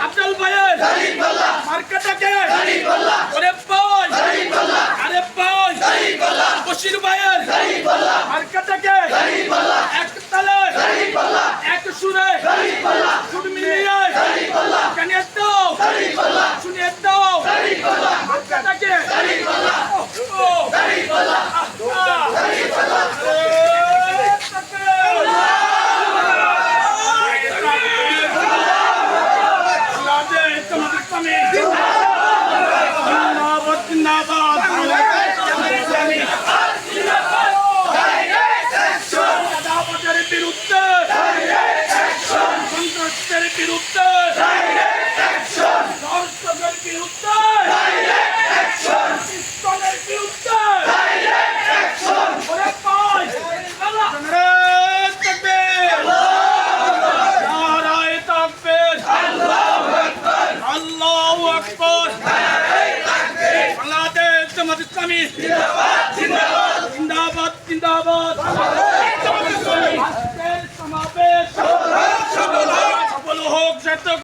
আফজাল ভাইয়ের মার্কাটাকে ওরে ভাই আরে ভাই বশির ভাইয়ের মার্কাটাকে এক তালে এক সুরে সুর মিলিয়ে জানিয়ে দাও শুনিয়ে দাও মার্কাটাকে জিন্দাবাদ জিন্দাবাদ জিন্দাবাদ